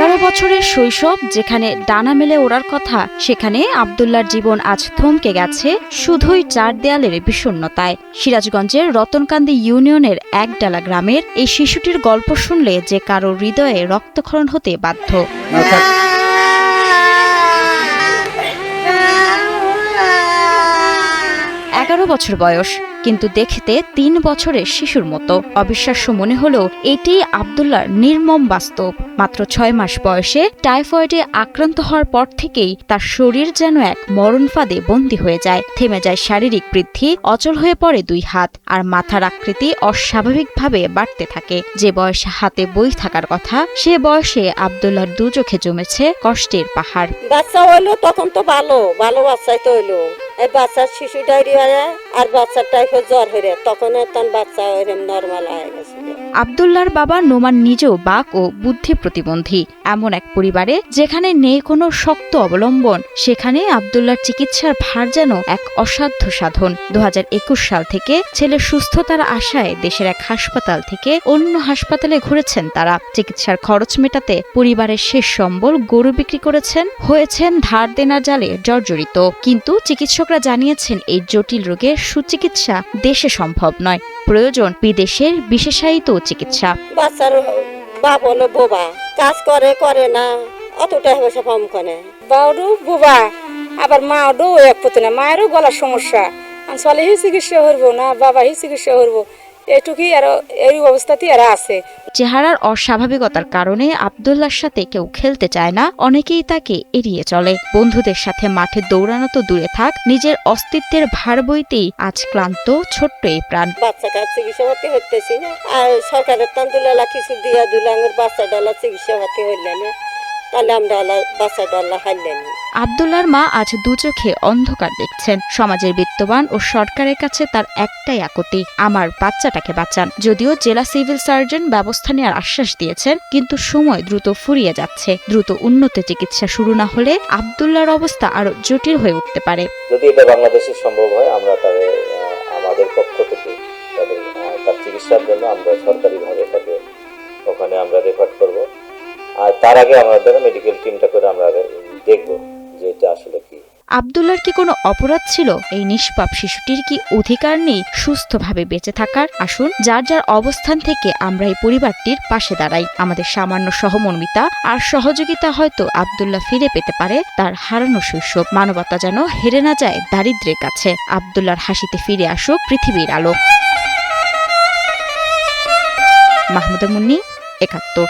11 বছরের শৈশব যেখানে ডানা মেলে ওড়ার কথা, সেখানে আব্দুল্লাহর জীবন আজ থমকে গেছে শুধুই 4 দেয়ালের বিষণ্ণতায়। সিরাজগঞ্জের রতনকান্দি ইউনিয়নের একডালা গ্রামের এই শিশুটির গল্প শুনলে যে কারো হৃদয়ে রক্তক্ষরণ হতে বাধ্য। 11 বছর বয়স, কিন্তু দেখতে 3 বছরের শিশুর মতো। অবিশ্বাস্য মনে হলেও এটি আব্দুল্লাহর নির্মম বাস্তব। মাত্র 6 মাস বয়সে টাইফয়েডে আক্রান্ত হওয়ার পর থেকেই তার শরীর যেন এক মরণ ফাঁদে বন্দী হয়ে যায়। থেমে যায় শারীরিক বৃদ্ধি, অচল হয়ে পড়ে 2 হাত, আর মাথার আকৃতি অস্বাভাবিকভাবে বাড়তে থাকে। যে বয়সে হাতে বই থাকার কথা, সে বয়সে আব্দুল্লাহর 2 চোখে জমেছে কষ্টের পাহাড়। বাচ্চা হইলো তখন তো ভালো বাচ্চাই তো হইলো। এই বাচ্চার শিশু ডায়রিয়া আর বাচ্চার টাইফয়েড জ্বর হয়ে তখন বাচ্চা নরমাল হয়ে গেছে। আব্দুল্লাহর বাবা নোমান নিজেও বাক ও বুদ্ধি প্রতিবন্ধী। এমন এক পরিবারে যেখানে নেই কোনো শক্ত অবলম্বন, সেখানে আব্দুল্লাহর চিকিৎসার ভার যেন এক অসাধ্য সাধন। 2021 সাল থেকে ছেলের সুস্থতার আশায় দেশের এক হাসপাতাল থেকে অন্য হাসপাতালে ঘুরেছেন তারা। চিকিৎসার খরচ মেটাতে পরিবারের শেষ সম্বল গরু বিক্রি করেছেন, হয়েছেন ধার দেনার জালে জর্জরিত। কিন্তু চিকিৎসকরা জানিয়েছেন এই জটিল রোগের সুচিকিৎসা দেশে সম্ভব নয়, প্রয়োজন বিদেশের বিশেষায়িত চিকিৎসা। বাচ্চার বাপ হলো বোবা, কাজ করে না, অতটা পয়সা কম করে। বাউডু বোবা, আবার মাও এক পুত না, মায়েরও গলার সমস্যা। ছোয়ালে হি চিকিৎসা করবো না, বাবা হি চিকিৎসা করবো, এটুকুই আর এই অবস্থাতেই এরা আছে। চেহারার অস্বাভাবিকতার কারণে আব্দুল্লাহর সাথে কেউ খেলতে চায় না, অনেকেই তাকে এড়িয়ে চলে। বন্ধুদের সাথে মাঠে দৌড়ানো তো দূরে থাক, নিজের অস্তিত্বের ভার বইতেই আজ ক্লান্ত ছোট্ট এই প্রাণ। বাচ্চাকে চিকিৎসা পাতি হইতেছি না, আর সরকারের তান্দুলা কিছু দিয়া দুলাঙ্গের বাচ্চা ডালা চিকিৎসা পাতি হইলেন, তাহলে আমরা বাচ্চা ডালা হারলেন। আব্দুল্লাহর মা আজ 2 চোখে অন্ধকার দেখছেন। সমাজের বিত্তবান ও সরকারের কাছে তার একটাই আকুতি, আমার বাচ্চাটাকে বাঁচান। যদিও জেলা সিভিল সার্জন ব্যবস্থা নেওয়ার আশ্বাস দিয়েছেন, কিন্তু সময় দ্রুত ফুরিয়ে যাচ্ছে। দ্রুত উন্নত চিকিৎসা শুরু না হলে আব্দুল্লাহর অবস্থা আরো জটিল হয়ে উঠতে পারে। যদি এটা বাংলাদেশে সম্ভব হয়, আমরা আমাদের পক্ষ থেকে তার চিকিৎসার জন্য আমরা সরকারিভাবে তাকে ওখানে আমরা রেফার করব। আর তার আগে আমাদের মেডিকেল টিমটা করে আমরা দেখব যে এটা আসলে কি। আব্দুল্লাহর কি কোনো অপরাধ ছিল? এই নিষ্পাপ শিশুটির কি অধিকার নেই সুস্থভাবে বেঁচে থাকার? আসুন যার যার অবস্থান থেকে আমরা এই পরিবারটির পাশে দাঁড়াই। আমাদের সামান্য সহমর্মিতা আর সহযোগিতা হয়তো আব্দুল্লাহ ফিরে পেতে পারে তার হারানো শৈশব। মানবতা যেন হেরে না যায় দারিদ্র্যের কাছে। আব্দুল্লাহর হাসিতে ফিরে আসুক পৃথিবীর আলো। মাহমুদা মুন্নি, 71।